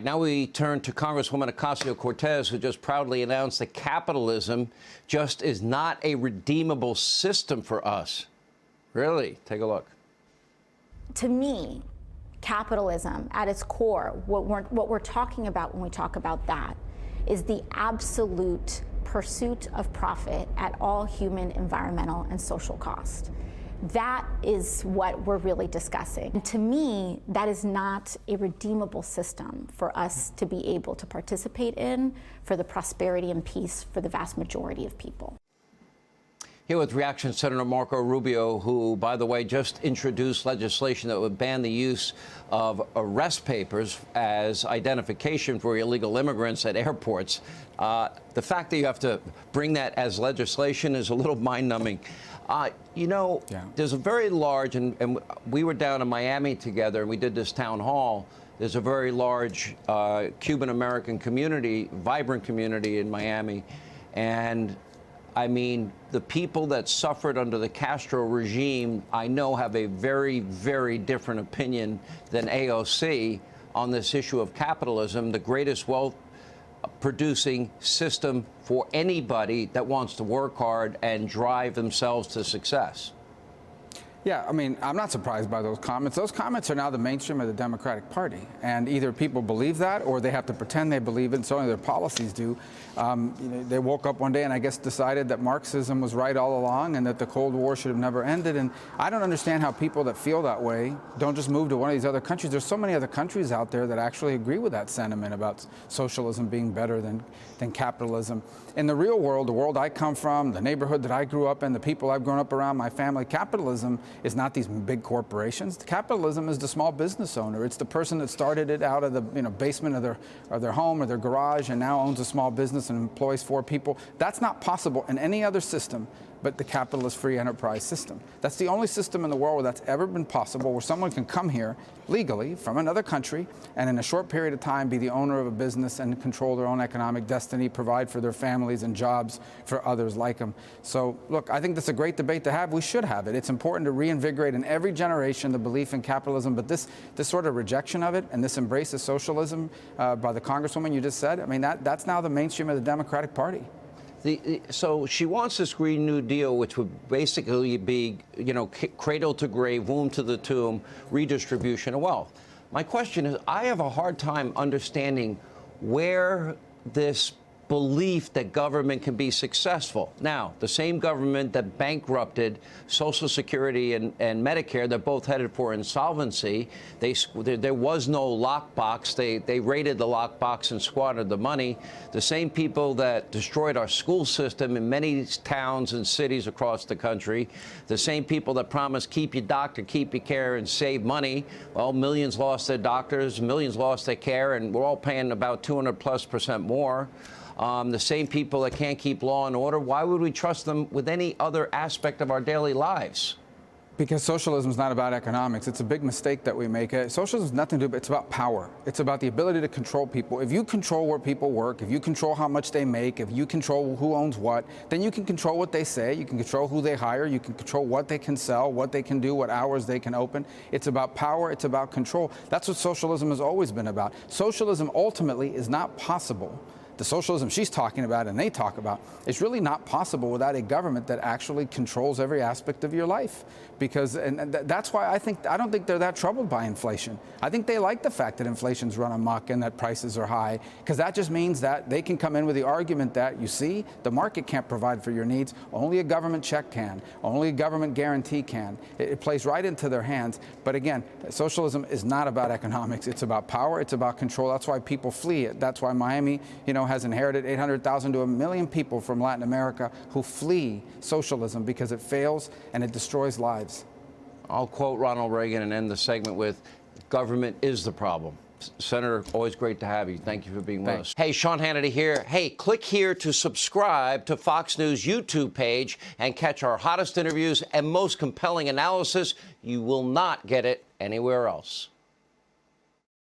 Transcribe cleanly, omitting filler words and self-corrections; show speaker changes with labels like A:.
A: Now we turn to Congresswoman Ocasio-Cortez, who just proudly announced that capitalism just is not a redeemable system for us. Really? Take a look.
B: To me, capitalism at its core, what we're talking about when we talk about that is the absolute pursuit of profit at all human, environmental, and social cost. That is what we're really discussing. And to me, that is not a redeemable system for us to be able to participate in for the prosperity and peace for the vast majority of people.
A: Here with reaction, Senator Marco Rubio, who, by the way, just introduced legislation that would ban the use of arrest papers as identification for illegal immigrants at airports. The fact that you have to bring that as legislation is a little mind-numbing. There's a very large, and we were down in Miami together, and we did this town hall. There's a very large Cuban-American community, vibrant community in Miami. And I mean, the people that suffered under the Castro regime, I know, have a very, very different opinion than AOC on this issue of capitalism, the greatest wealth-producing system for anybody that wants to work hard and drive themselves to success.
C: Yeah, I mean, I'm not surprised by those comments. Those comments are now the mainstream of the Democratic Party. And either people believe that or they have to pretend they believe it, and certainly their policies do. They woke up one day and I guess decided that Marxism was right all along and that the Cold War should have never ended. And I don't understand how people that feel that way don't just move to one of these other countries. There's so many other countries out there that actually agree with that sentiment about socialism being better than capitalism. In the real world, the world I come from, the neighborhood that I grew up in, the people I've grown up around, my family, capitalism is not these big corporations. Capitalism is the small business owner. It's the person that started it out of the basement of their home or their garage and now owns a small business and employs 4 people. That's not possible in any other system but the capitalist free enterprise system. That's the only system in the world where that's ever been possible, where someone can come here legally from another country and in a short period of time be the owner of a business and control their own economic destiny, provide for their families and jobs for others like them. So, look, I think that's a great debate to have. We should have it. It's important to reinvigorate in every generation the belief in capitalism, but this sort of rejection of it and this embrace of socialism by the Congresswoman you just said, I mean, that's now the mainstream of the Democratic Party.
A: So she wants this Green New Deal, which would basically be, cradle to grave, womb to the tomb, redistribution of wealth. My question is, I have a hard time understanding where this belief that government can be successful. Now, the same government that bankrupted Social Security and Medicare, they're both headed for insolvency. There was no lockbox. They raided the lockbox and squandered the money. The same people that destroyed our school system in many towns and cities across the country, the same people that promised keep your doctor, keep your care, and save money. Well, millions lost their doctors, millions lost their care, and we're all paying about 200+% more. The same people that can't keep law and order, why would we trust them with any other aspect of our daily lives?
C: Because socialism is not about economics. It's a big mistake that we make. Socialism has nothing to do, it's about power. It's about the ability to control people. If you control where people work, if you control how much they make, if you control who owns what, then you can control what they say, you can control who they hire, you can control what they can sell, what they can do, what hours they can open. It's about power, it's about control. That's what socialism has always been about. Socialism ultimately is not possible. The socialism she's talking about and they talk about is really not possible without a government that actually controls every aspect of your life. And that's why I don't think they're that troubled by inflation. I think they like the fact that inflation's run amok and that prices are high, because that just means that they can come in with the argument that, you see, the market can't provide for your needs. Only a government check can. Only a government guarantee can. It plays right into their hands. But again, socialism is not about economics. It's about power. It's about control. That's why people flee it. That's why Miami, has inherited 800,000 to 1 million people from Latin America who flee socialism because it fails and it destroys lives.
A: I'll quote Ronald Reagan and end the segment with, government is the problem. Senator, always great to have you. Thank you for being with us. Hey, Sean Hannity here. Hey, click here to subscribe to Fox News YouTube page and catch our hottest interviews and most compelling analysis. You will not get it anywhere else.